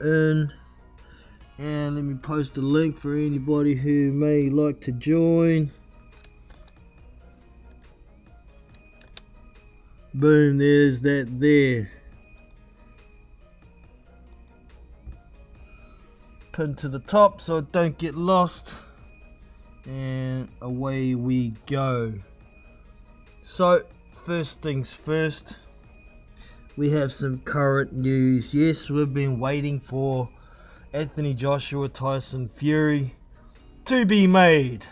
in. And let me post a link for anybody who may like to join. Boom, there's that there. Pin to the top so it don't get lost. And away we go. So, first things first. We have some current news. Yes, we've been waiting for Anthony Joshua, Tyson Fury to be made.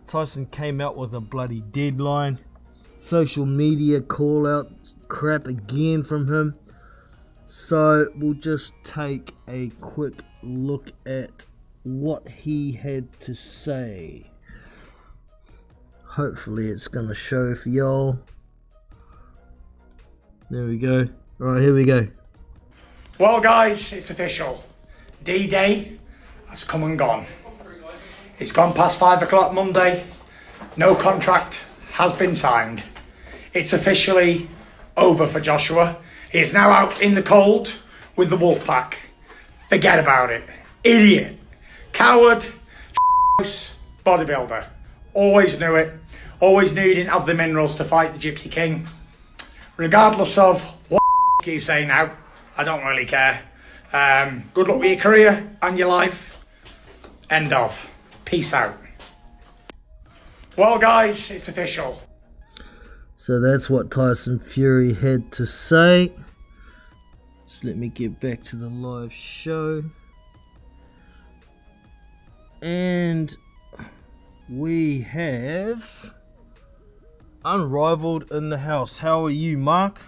Tyson came out with a bloody deadline. Social media call out crap again from him. So we'll just take a quick look at what he had to say. Hopefully it's gonna show for y'all. There we go. Right, here we go. Well guys, it's official. D-Day has come and gone. It's gone past 5 o'clock Monday. No contract has been signed. It's officially over for Joshua. He is now out in the cold with the Wolfpack. Forget about it. Idiot. Coward. Bodybuilder. Always knew it. Always knew he didn't have the minerals to fight the Gypsy King. Regardless of what you say now, I don't really care. Good luck with your career and your life. End of. Peace out. Well guys, it's official. So that's what Tyson Fury had to say. Just let me get back to the live show. And we have Unrivaled in the house. How are you, Mark?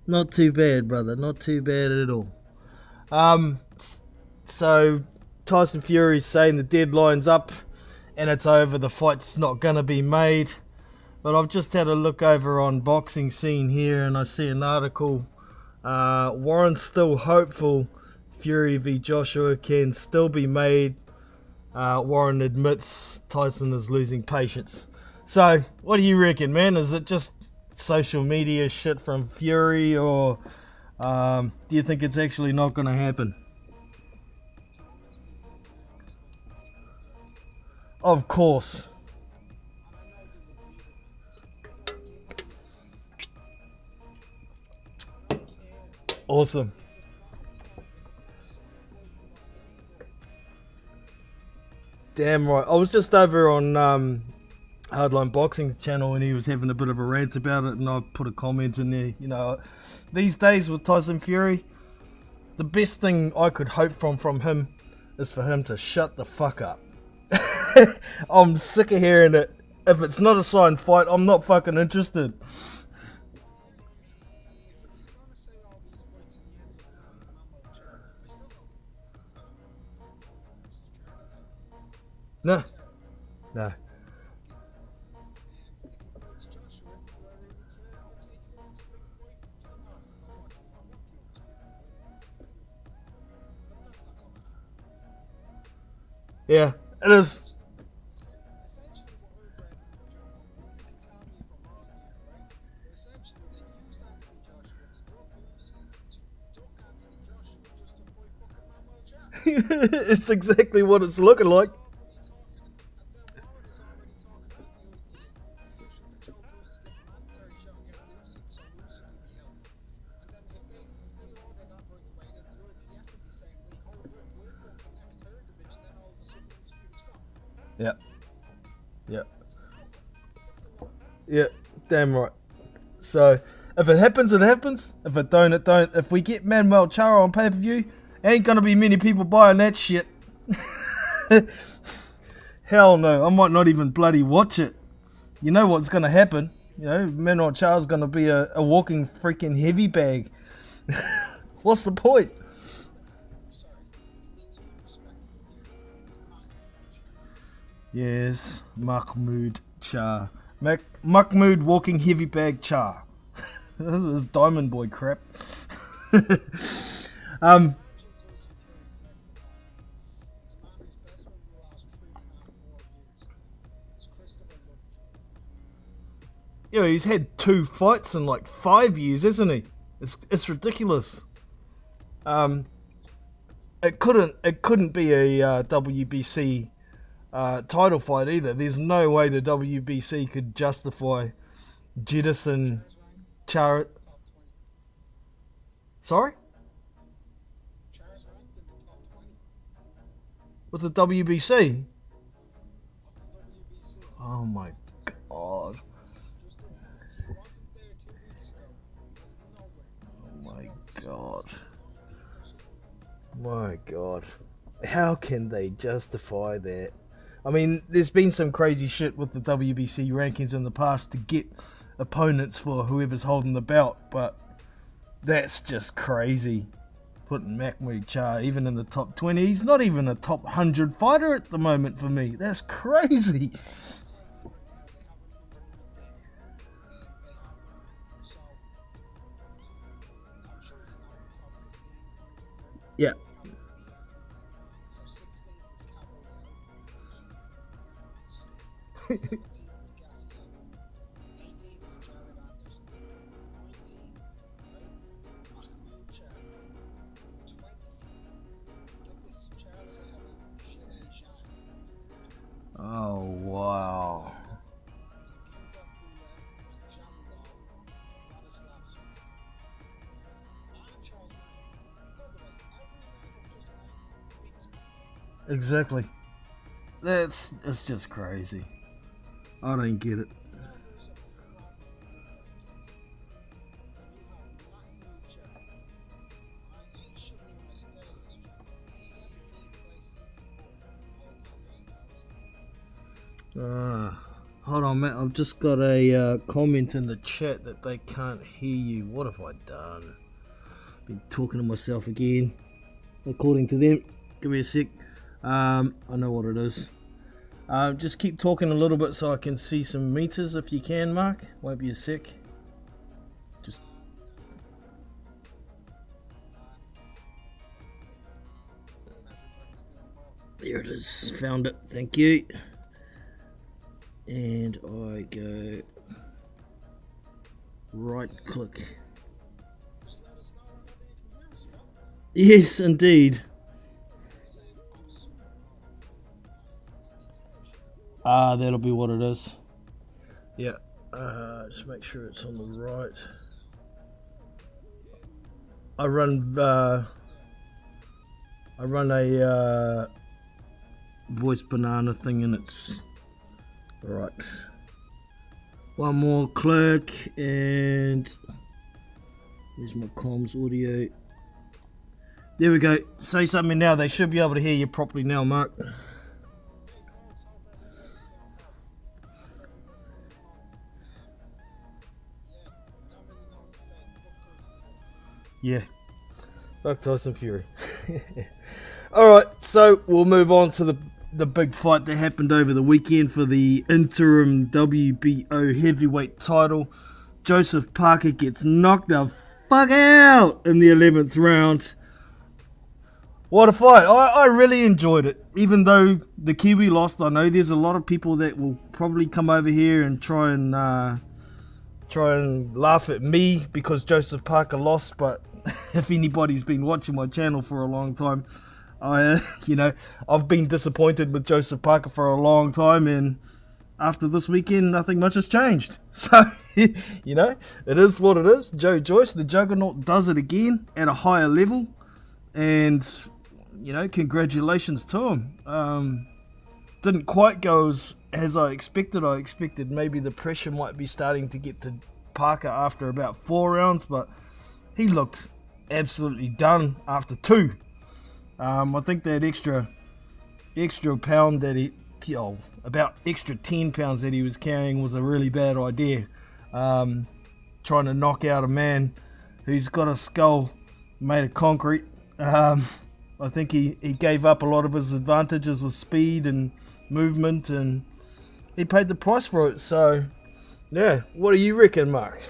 Not too bad, brother. Not too bad at all. So Tyson Fury's saying the deadline's up and it's over. The fight's not gonna be made. But I've just had a look over on Boxing Scene here and I see an article. Warren's still hopeful Fury v Joshua can still be made. Warren admits Tyson is losing patience. So, what do you reckon, man? Is it just social media shit from Fury, or do you think it's actually not going to happen? Of course. Awesome. Damn right. I was just over on Hardline Boxing channel and he was having a bit of a rant about it and I put a comment in there. You know, these days with Tyson Fury, the best thing I could hope from him is for him to shut the fuck up. I'm sick of hearing it. If it's not a signed fight, I'm not fucking interested. No. No. Yeah, it is. It's exactly what it's looking like. Yep. Yep. Yeah, damn right. So, if it happens, it happens. If it don't, it don't. If we get Manuel Chara on pay-per-view, ain't gonna be many people buying that shit. Hell no, I might not even bloody watch it. You know what's gonna happen. You know, Manuel Chara's gonna be a walking freaking heavy bag. What's the point? Yes, Mahmoud Char. Mahmoud walking heavy bag Char. This is Diamond Boy crap. Yeah, he's had 2 fights in like 5 years, hasn't he? It's ridiculous. It couldn't be a WBC title fight either. There's no way the WBC could justify jettison Char. Sorry, with the WBC. Oh my god. Oh my god. My god. How can they justify that? I mean, there's been some crazy shit with the WBC rankings in the past to get opponents for whoever's holding the belt, but that's just crazy. Putting Mahmoud Char even in the top 20. He's not even a top 100 fighter at the moment for me. That's crazy. Yeah. Oh, wow. Exactly. It's just crazy. I don't get it. Hold on, Matt. I've just got a comment in the chat that they can't hear you. What have I done? Been talking to myself again. According to them. Give me a sec. I know what it is. Just keep talking a little bit so I can see some meters if you can, Mark. Won't be a sec. Just. There it is. Found it. Thank you. And I go right click. Yes, indeed. That'll be what it is. Yeah. Just make sure it's on the right. I run a voice banana thing, and it's right. One more click, and there's my comms audio. There we go. Say something now. They should be able to hear you properly now, Mark. Yeah, fuck Tyson Fury. Alright, so we'll move on to the big fight that happened over the weekend for the interim WBO heavyweight title. Joseph Parker gets knocked the fuck out in the 11th round. What a fight. I really enjoyed it. Even though the Kiwi lost, I know there's a lot of people that will probably come over here and try and laugh at me because Joseph Parker lost, but if anybody's been watching my channel for a long time, I've been disappointed with Joseph Parker for a long time, and after this weekend, nothing much has changed. So, it is what it is. Joe Joyce, the Juggernaut, does it again at a higher level, and, congratulations to him. Didn't quite go as I expected. I expected maybe the pressure might be starting to get to Parker after about 4 rounds, but he looked absolutely done after 2. I think that extra pound that about extra 10 pounds that he was carrying was a really bad idea. Trying to knock out a man who's got a skull made of concrete. I think he gave up a lot of his advantages with speed and movement, and he paid the price for it. So, yeah, what do you reckon, Mark?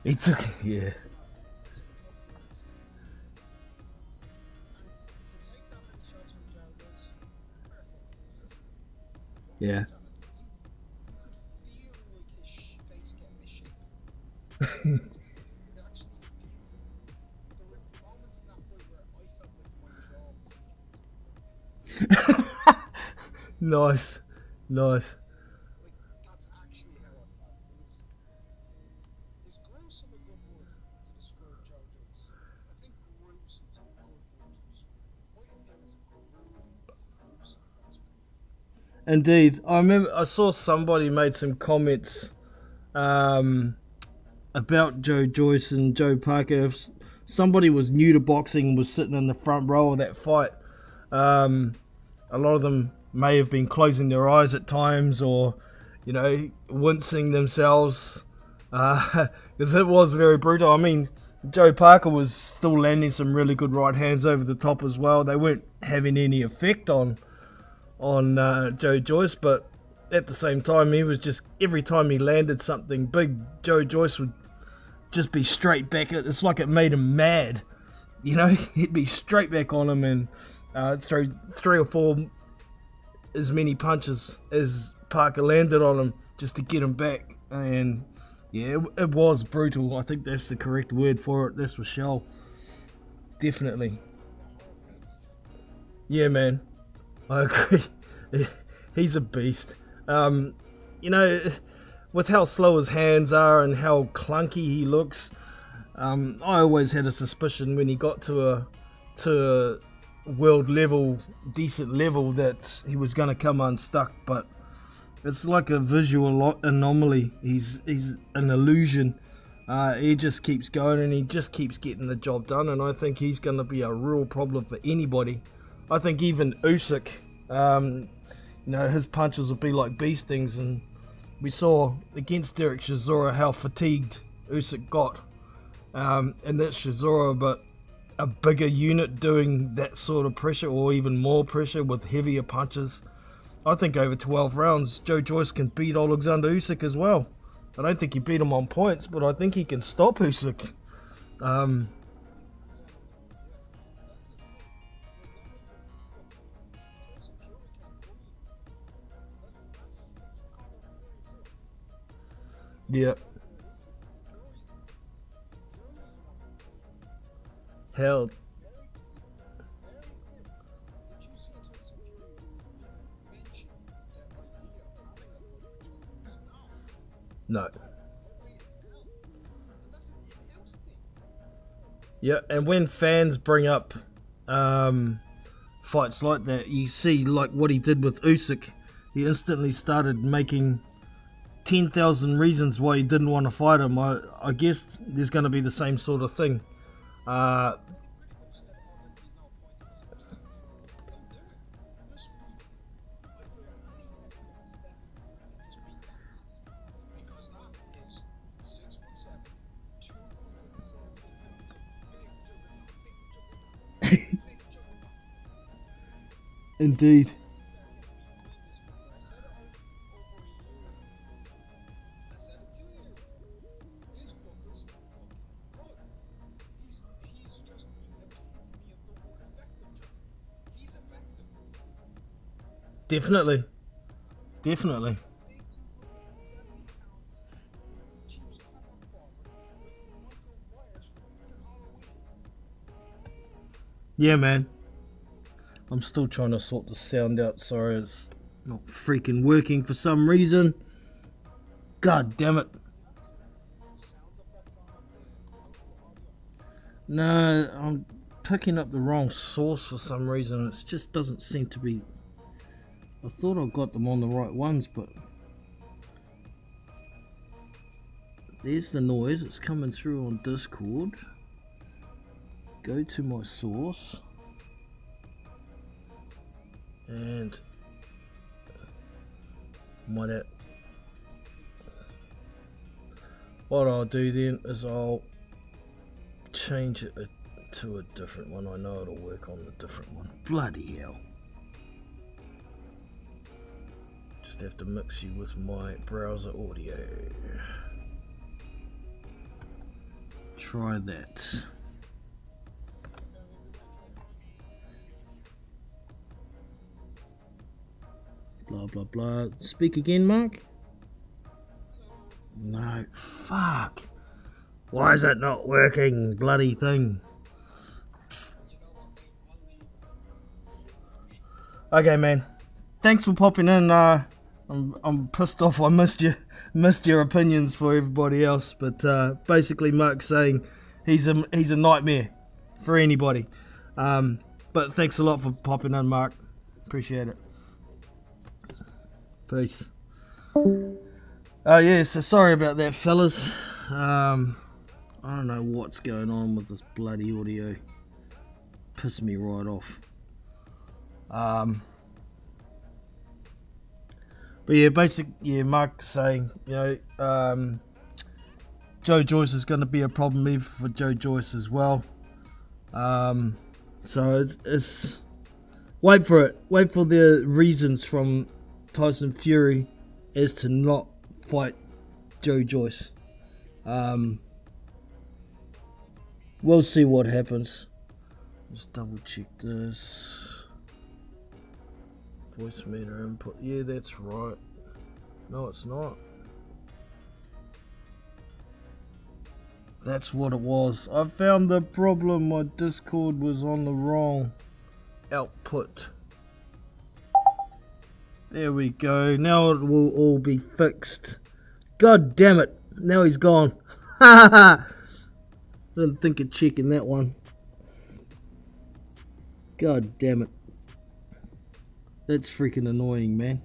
He took, yeah. Yeah. Nice. Nice. Indeed. I remember I saw somebody made some comments um, about Joe Joyce and Joe Parker. If somebody was new to boxing and was sitting in the front row of that fight, um, a lot of them may have been closing their eyes at times or, wincing themselves because it was very brutal. I mean, Joe Parker was still landing some really good right hands over the top as well. They weren't having any effect on Joe Joyce, but at the same time, he was just, every time he landed something big, Joe Joyce would just be straight back. It's like it made him mad. He'd be straight back on him and throw 3 or 4 as many punches as Parker landed on him just to get him back. And yeah, it was brutal. I think that's the correct word for it. That's for sure. Definitely. Yeah, man. I agree. He's a beast. With how slow his hands are and how clunky he looks, I always had a suspicion when he got to a world level, decent level, that he was going to come unstuck. But it's like a visual anomaly. He's an illusion. He just keeps going and he just keeps getting the job done. And I think he's going to be a real problem for anybody. I think even Usyk, his punches will be like bee stings, and we saw against Derek Chisora how fatigued Usyk got, and that's Chisora, but a bigger unit doing that sort of pressure or even more pressure with heavier punches. I think over 12 rounds, Joe Joyce can beat Alexander Usyk as well. I don't think he beat him on points, but I think he can stop Usyk. Yeah. Hell. No. Yeah, and when fans bring up fights like that, you see like what he did with Usyk. He instantly started making 10,000 reasons why he didn't want to fight him. I guess there's going to be the same sort of thing. Uh, Indeed. Definitely. Definitely. Yeah, man. I'm still trying to sort the sound out. Sorry, it's Not freaking working for some reason. God damn it. No, I'm picking up the wrong source for some reason. It just doesn't seem to be... I thought I got them on the right ones, but... There's the noise. It's coming through on Discord. Go to my source. And... What I'll do then is I'll change it to a different one. I know it'll work on the different one. Bloody hell. Just have to mix you with my browser audio. Try that. Blah blah blah. Speak again, Mark? No, fuck. Why is it not working, bloody thing? Okay, man. Thanks for popping in. I'm pissed off. I missed your opinions for everybody else, but basically Mark's saying he's a nightmare for anybody. But thanks a lot for popping in, Mark. Appreciate it. Peace. Oh yeah, so sorry about that, fellas. I don't know what's going on with this bloody audio. Pissed me right off. But yeah, Mark's saying, Joe Joyce is going to be a problem even for Joe Joyce as well. So it's wait for it. Wait for the reasons from Tyson Fury as to not fight Joe Joyce. We'll see what happens. Just double check this. Voice meter input. Yeah, that's right. No, it's not. That's what it was. I found the problem. My Discord was on the wrong output. There we go. Now it will all be fixed. God damn it. Now he's gone. Ha ha ha. Didn't think of checking that one. God damn it. That's freaking annoying, man.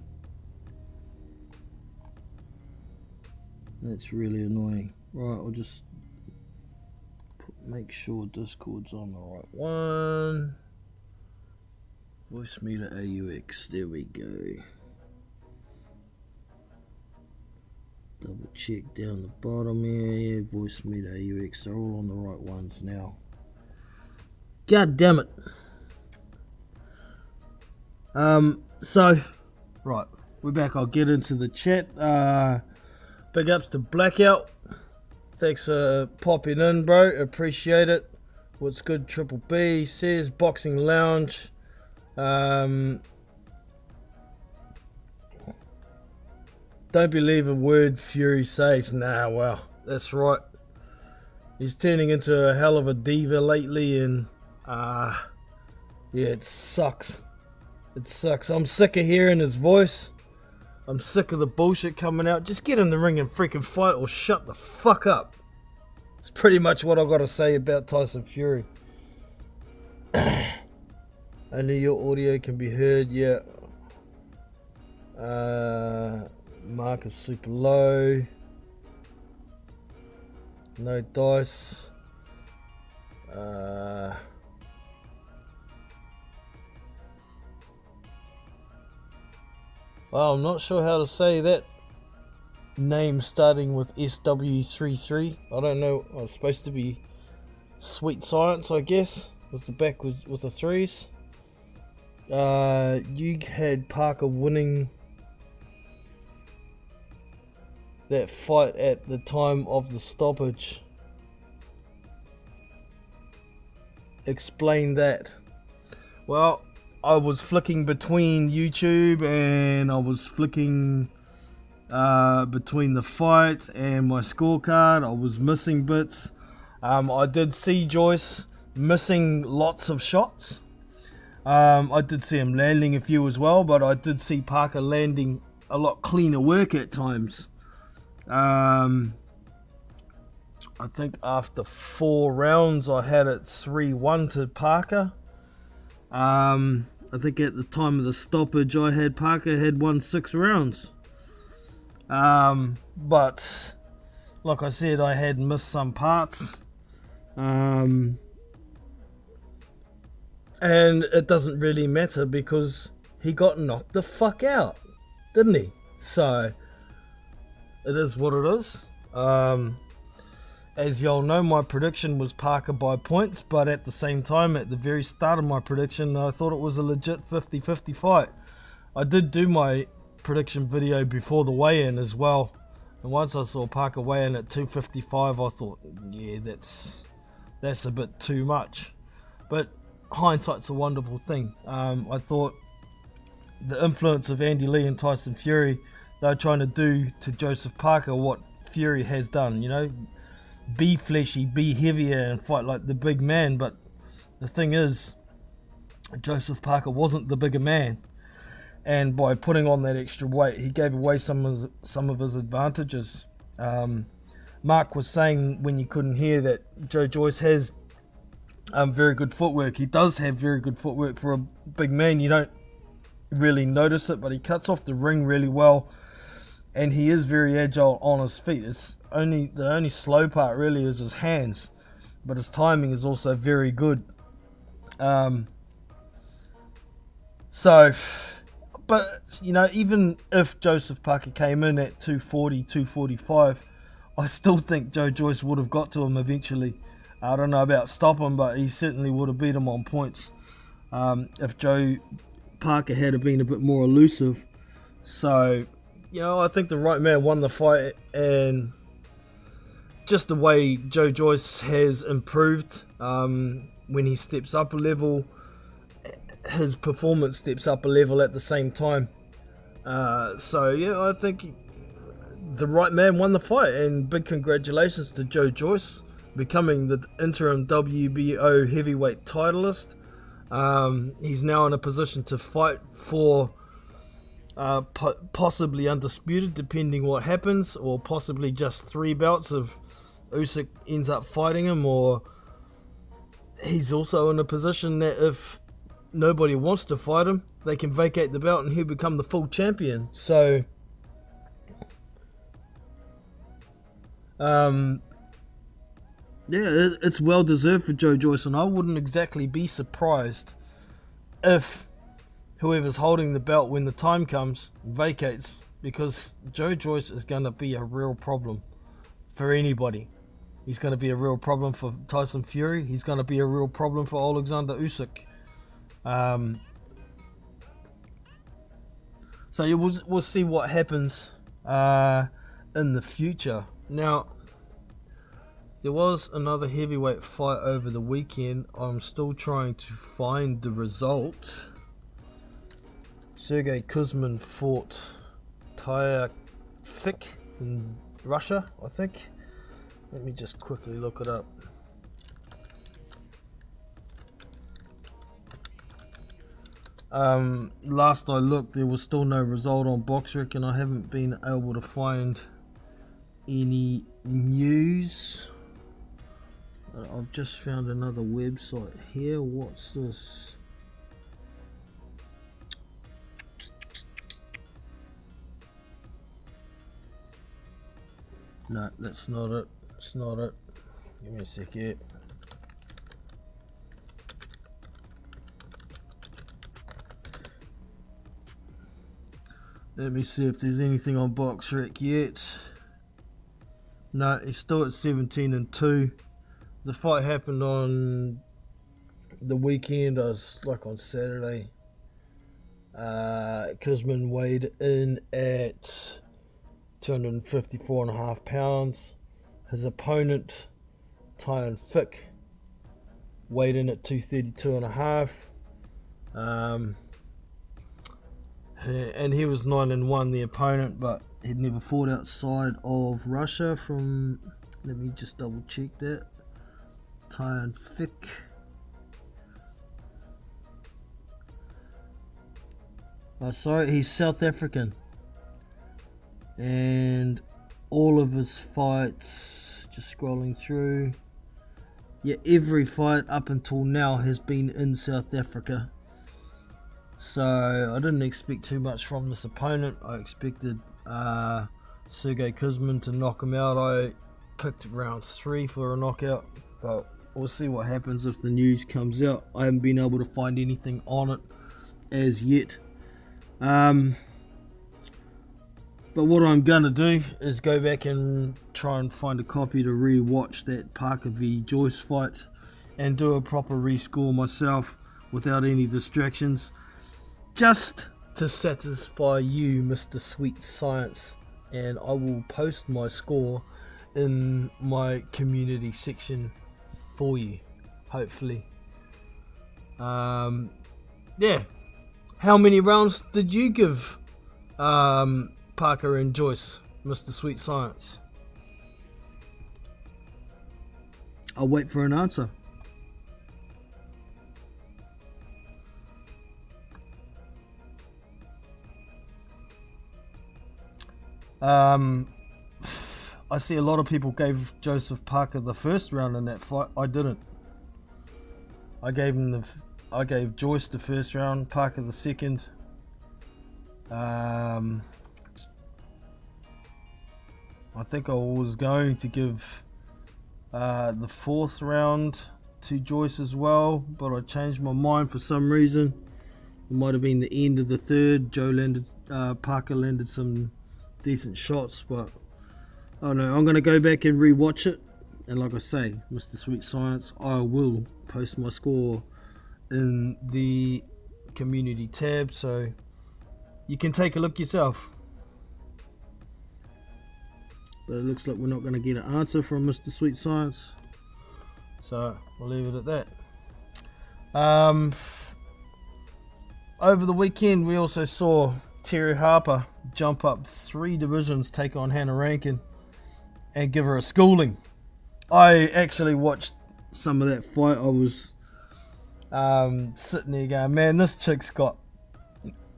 That's really annoying. Right, I'll just make sure Discord's on the right one. Voice meter AUX. There we go. Double check down the bottom here. Yeah, voice meter AUX. They're all on the right ones now. God damn it. So, right, we're back. I'll get into the chat. Big ups to Blackout. Thanks for popping in, bro. Appreciate it. What's good, Triple B says. Boxing Lounge. Don't believe a word Fury says. Nah, well, that's right. He's turning into a hell of a diva lately, and yeah, it sucks. It sucks. I'm sick of hearing his voice. I'm sick of the bullshit coming out. Just get in the ring and freaking fight, or shut the fuck up. It's pretty much what I've got to say about Tyson Fury. Only your audio can be heard, yeah. Mark is super low. No dice. Well, I'm not sure how to say that name starting with SW33. I don't know. It's supposed to be Sweet Science, I guess, with the backwards with the threes. You had Parker winning that fight at the time of the stoppage. Explain that. Well, I was flicking between YouTube and I was flicking between the fight and my scorecard. I was missing bits. I did see Joyce missing lots of shots. I did see him landing a few as well, but I did see Parker landing a lot cleaner work at times. I think after 4 rounds I had it 3-1 to Parker. I think at the time of the stoppage I had Parker had won 6 rounds. But like I said, I had missed some parts. And it doesn't really matter because he got knocked the fuck out, didn't he? So it is what it is. As y'all know, my prediction was Parker by points, but at the same time, at the very start of my prediction, I thought it was a legit 50-50 fight. I did do my prediction video before the weigh-in as well, and once I saw Parker weigh in at 255, I thought, yeah, that's a bit too much. But hindsight's a wonderful thing. I thought the influence of Andy Lee and Tyson Fury, they're trying to do to Joseph Parker what Fury has done, you know, be fleshy, be heavier and fight like the big man. But the thing is, Joseph Parker wasn't the bigger man, and by putting on that extra weight, he gave away some of his advantages. Mark was saying when you couldn't hear that Joe Joyce has very good footwork. He does have very good footwork for a big man. You don't really notice it, but he cuts off the ring really well, and he is very agile on his feet. It's the only slow part really is his hands, but his timing is also very good. But you know, even if Joseph Parker came in at 240, 245, I still think Joe Joyce would have got to him eventually. I don't know about stopping, but he certainly would have beat him on points if Joe Parker had been a bit more elusive. So, you know, I think the right man won the fight, and just the way Joe Joyce has improved when he steps up a level, his performance steps up a level at the same time. So, yeah, I think the right man won the fight, and big congratulations to Joe Joyce, becoming the interim WBO heavyweight titleist. He's now in a position to fight for possibly undisputed, depending what happens, or possibly just 3 belts if Usyk ends up fighting him, or he's also in a position that if nobody wants to fight him, they can vacate the belt and he'll become the full champion. So yeah, it's well deserved for Joe Joyce, and I wouldn't exactly be surprised if whoever's holding the belt when the time comes vacates, because Joe Joyce is going to be a real problem for anybody. He's going to be a real problem for Tyson Fury. He's going to be a real problem for Alexander Usyk. So yeah, we'll see what happens in the future. Now, there was another heavyweight fight over the weekend. I'm still trying to find the result. Sergey Kuzmin fought Tyafik in Russia, I think. Let me just quickly look it up. Last I looked, there was still no result on BoxRec, and I haven't been able to find any news. I've just found another website here. What's this? No, that's not it. It's not it. Give me a sec here. Let me see if there's anything on BoxRec yet. No, he's still at 17-2. The fight happened on the weekend. I was like on Saturday. Kuzmin weighed in at 254.5 pounds. His opponent, Tyafik, weighed in at 232.5. And he was 9-1, the opponent, but he'd never fought outside of Russia. Let me just double check that. Tyafik. Sorry, he's South African. And all of his fights, just scrolling through. Yeah, every fight up until now has been in South Africa. So I didn't expect too much from this opponent. I expected Sergey Kuzmin to knock him out. I picked round 3 for a knockout, but we'll see what happens if the news comes out. I haven't been able to find anything on it as yet. But what I'm going to do is go back and try and find a copy to re-watch that Parker v Joyce fight and do a proper rescore myself without any distractions, just to satisfy you, Mr. Sweet Science. And I will post my score in my community section for you, hopefully. Yeah. How many rounds did you give Parker and Joyce, Mr. Sweet Science? I'll wait for an answer. I see a lot of people gave Joseph Parker the first round in that fight. I didn't. I gave Joyce the first round, Parker the second. I think I was going to give the fourth round to Joyce as well, but I changed my mind for some reason. It might have been the end of the third. Parker landed some decent shots, but I don't know. I'm going to go back and re-watch it, and like I say, Mr. Sweet Science, I will post my score in the community tab, so you can take a look yourself. But it looks like we're not going to get an answer from Mr. Sweet Science, so we'll leave it at that. Over the weekend we also saw Terry Harper jump up 3 divisions, take on Hannah Rankin and give her a schooling. I actually watched some of that fight. I was sitting there going, man, this chick's got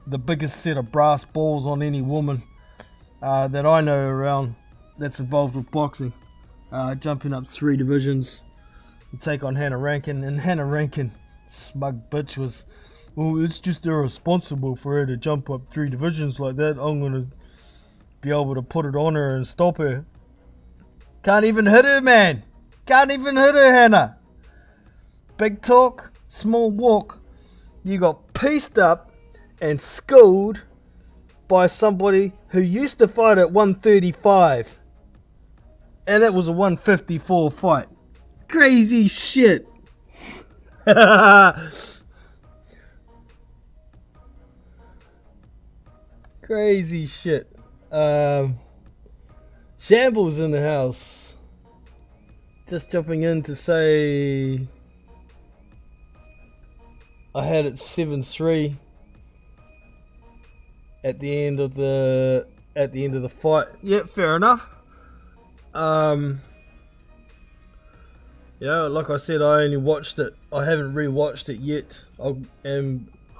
the biggest set of brass balls on any woman that I know around that's involved with boxing. Jumping up 3 divisions to take on Hannah Rankin, and Hannah Rankin, smug bitch, was, well, it's just irresponsible for her to jump up 3 divisions like that. I'm going to be able to put it on her and stop her. Can't even hit her, man. Can't even hit her, Hannah. Big talk, small walk. You got pieced up and schooled by somebody who used to fight at 135. And that was a 154 fight. Crazy shit. Crazy shit. Shambles in the house. Just jumping in to say I had it 7-3 at the end of the fight. Yeah, fair enough. You know, like I said, I only watched it. I haven't rewatched it yet. I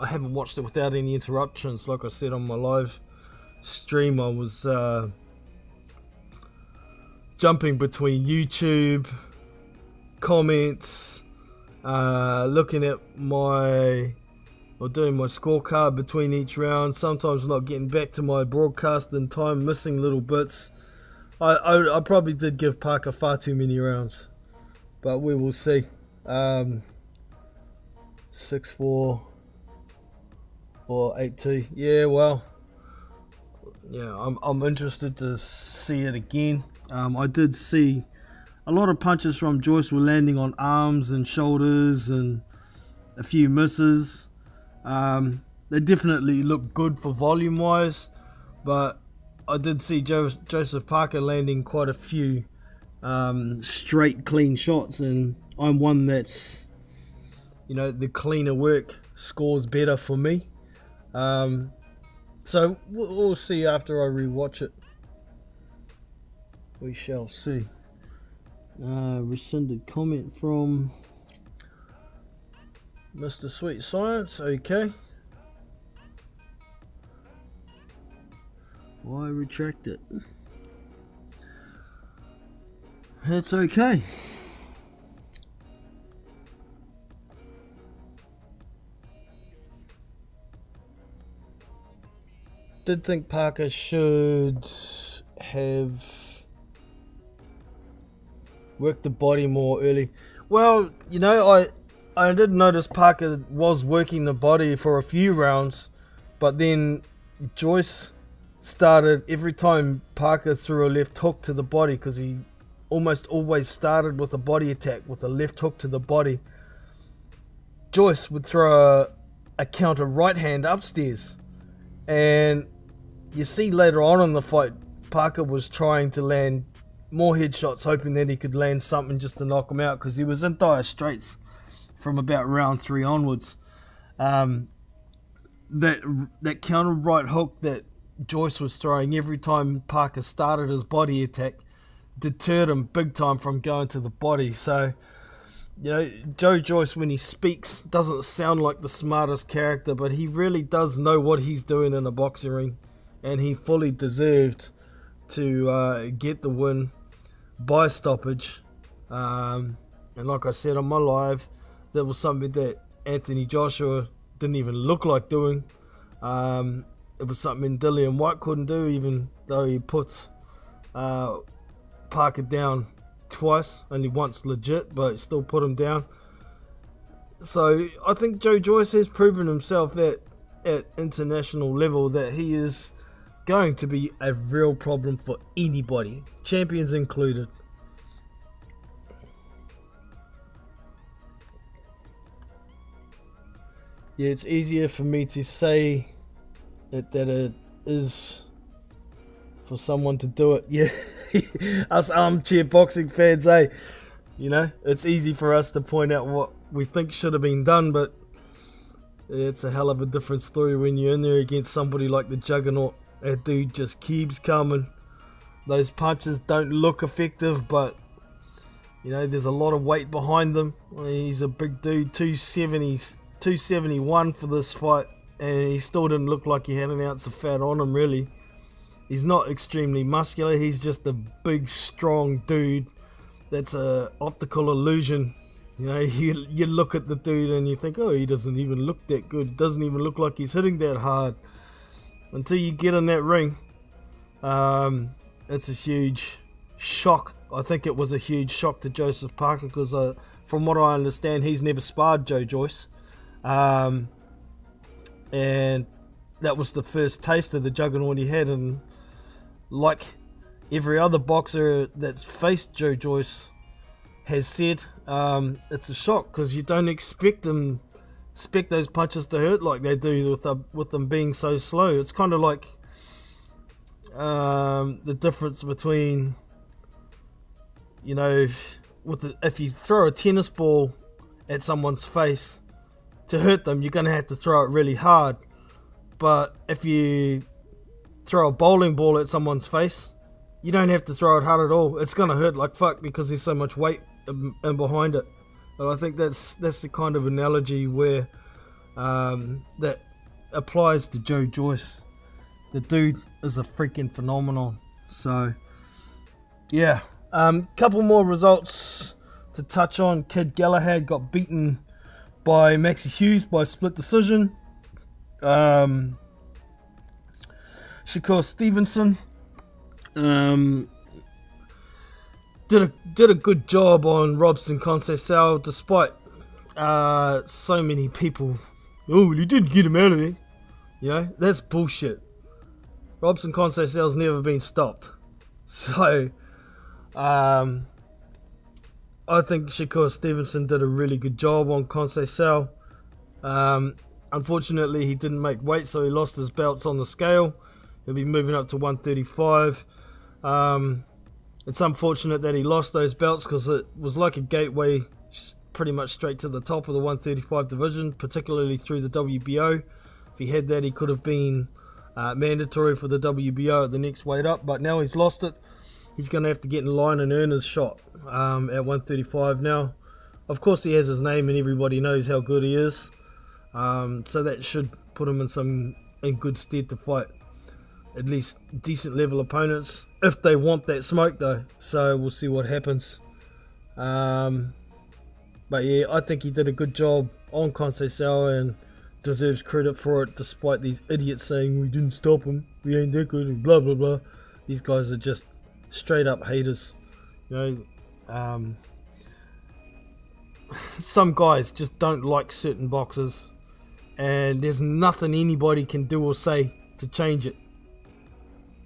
haven't watched it without any interruptions. Like I said on my live stream, I was jumping between YouTube comments, looking at doing my scorecard between each round. Sometimes not getting back to my broadcast in time, missing little bits. I probably did give Parker far too many rounds, but we will see. 6-4 or 8-2. Yeah, well, yeah, I'm interested to see it again. I did see a lot of punches from Joyce were landing on arms and shoulders and a few misses. They definitely look good for volume wise, but I did see Joseph Parker landing quite a few straight clean shots, and I'm one that's, you know, the cleaner work scores better for me. So we'll see after I rewatch it. We shall see. Rescinded comment from Mr. Sweet Science. Okay. Why retract it? It's okay. Did think Parker should have worked the body more early. Well, you know, I did notice Parker was working the body for a few rounds, but then Joyce started every time Parker threw a left hook to the body, because he almost always started with a body attack with a left hook to the body. Joyce would throw a counter right hand upstairs, and you see later on in the fight, Parker was trying to land more headshots, hoping that he could land something just to knock him out, because he was in dire straits from about round 3 onwards. That counter right hook that Joyce was throwing every time Parker started his body attack deterred him big time from going to the body. So, you know, Joe Joyce, when he speaks, doesn't sound like the smartest character, but he really does know what he's doing in a boxing ring, and he fully deserved to get the win by stoppage. And like I said on my live, that was something that Anthony Joshua didn't even look like doing. It was something Dillian White couldn't do, even though he put Parker down twice, only once legit, but still put him down. So I think Joe Joyce has proven himself at international level that he is going to be a real problem for anybody, champions included. Yeah, it's easier for me to say that it is for someone to do it. Yeah, us armchair boxing fans, eh? You know, it's easy for us to point out what we think should have been done, but it's a hell of a different story when you're in there against somebody like the Juggernaut. That dude just keeps coming. Those punches don't look effective, but you know, there's a lot of weight behind them. He's a big dude, 271 for this fight, and he still didn't look like he had an ounce of fat on him, really. He's not extremely muscular, he's just a big, strong dude that's a optical illusion. You know, you look at the dude and you think, oh, he doesn't even look that good, doesn't even look like he's hitting that hard. Until you get in that ring, it's a huge shock. I think it was a huge shock to Joseph Parker, because from what I understand, he's never sparred Joe Joyce. And that was the first taste of the Juggernaut he had, and like every other boxer that's faced Joe Joyce has said, it's a shock, because you don't expect those punches to hurt like they do with them being so slow. It's kind of like the difference between, you know, if you throw a tennis ball at someone's face, to hurt them you're going to have to throw it really hard, but if you throw a bowling ball at someone's face, you don't have to throw it hard at all. It's going to hurt like fuck, because there's so much weight in behind it. And I think that's the kind of analogy where that applies to Joe Joyce. The dude is a freaking phenomenon. So yeah, couple more results to touch on. Kid Galahad got beaten by Maxie Hughes by split decision. Shakur Stevenson did a good job on Robson Conceição, despite so many people. Oh, well, you didn't get him out of there. You know, that's bullshit. Robson Conceição's never been stopped. So, I think Shakur Stevenson did a really good job on Conceição. Unfortunately, he didn't make weight, so he lost his belts on the scale. He'll be moving up to 135. It's unfortunate that he lost those belts, because it was like a gateway pretty much straight to the top of the 135 division, particularly through the WBO. If he had that, he could have been mandatory for the WBO at the next weight up, but now he's lost it. He's going to have to get in line and earn his shot at 135 now. Of course, he has his name and everybody knows how good he is, so that should put him in good stead to fight at least decent level opponents if they want that smoke though. So we'll see what happens. But yeah, I think he did a good job on Conceição and deserves credit for it, despite these idiots saying we didn't stop him, we ain't that good, and blah blah blah. These guys are just straight up haters, you know. Some guys just don't like certain boxers, and there's nothing anybody can do or say to change it.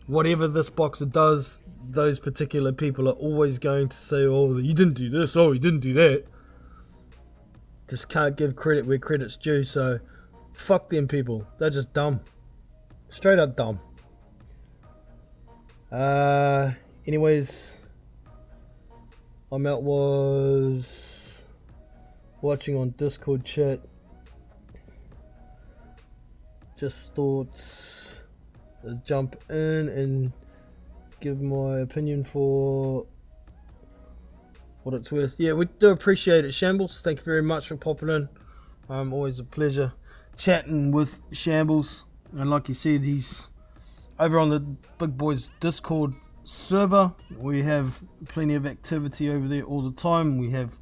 Whatever this boxer does, those particular people are always going to say, oh, you didn't do this, oh, you didn't do that. Just can't give credit where credit's due, so fuck them people. They're just dumb. Straight up dumb. Anyways, my mate was watching on Discord chat. Just thought I'd jump in and give my opinion for what it's worth. Yeah, we do appreciate it, Shambles. Thank you very much for popping in. Always a pleasure chatting with Shambles. And like you said, he's over on the Big Boys Discord server. We have plenty of activity over there all the time. We have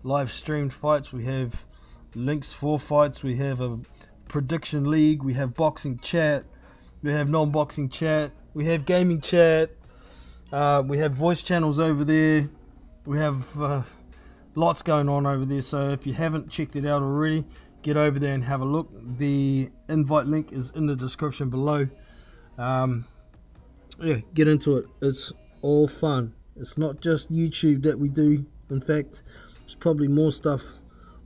live streamed fights. We have links for fights. We have a prediction league. We have boxing chat. We have non-boxing chat. We have gaming chat. We have voice channels over there. We have lots going on over there, so if you haven't checked it out already, get over there and have a look. The invite link is in the description below. Yeah, get into it. It's all fun. It's not just YouTube that we do. In fact, there's probably more stuff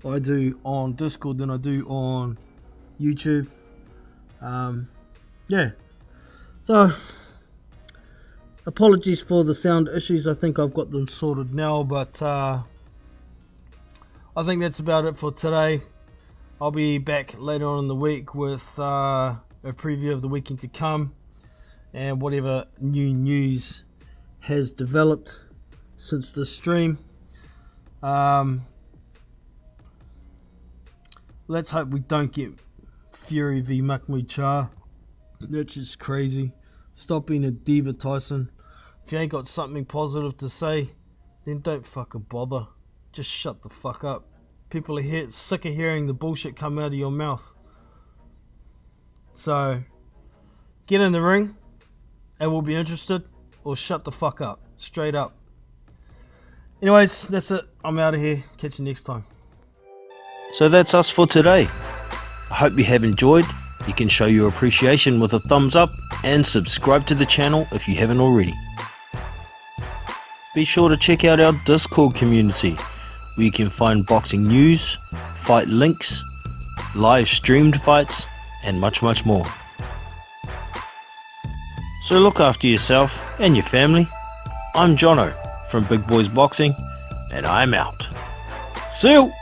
I do on Discord than I do on YouTube. Yeah, so apologies for the sound issues. I think I've got them sorted now, but I think that's about it for today. I'll be back later on in the week with a preview of the weekend to come and whatever new news has developed since the stream. Let's hope we don't get Fury v Makmui Cha. That's just crazy. Stop being a diva, Tyson. If you ain't got something positive to say, then don't fucking bother. Just shut the fuck up. People are sick of hearing the bullshit come out of your mouth. So, get in the ring and we'll be interested, or shut the fuck up. Straight up. Anyways, that's it. I'm out of here. Catch you next time. So that's us for today. I hope you have enjoyed. You can show your appreciation with a thumbs up and subscribe to the channel if you haven't already. Be sure to check out our Discord community where you can find boxing news, fight links, live streamed fights and much more. So look after yourself and your family. I'm Jono from Big Boys Boxing and I'm out. See you!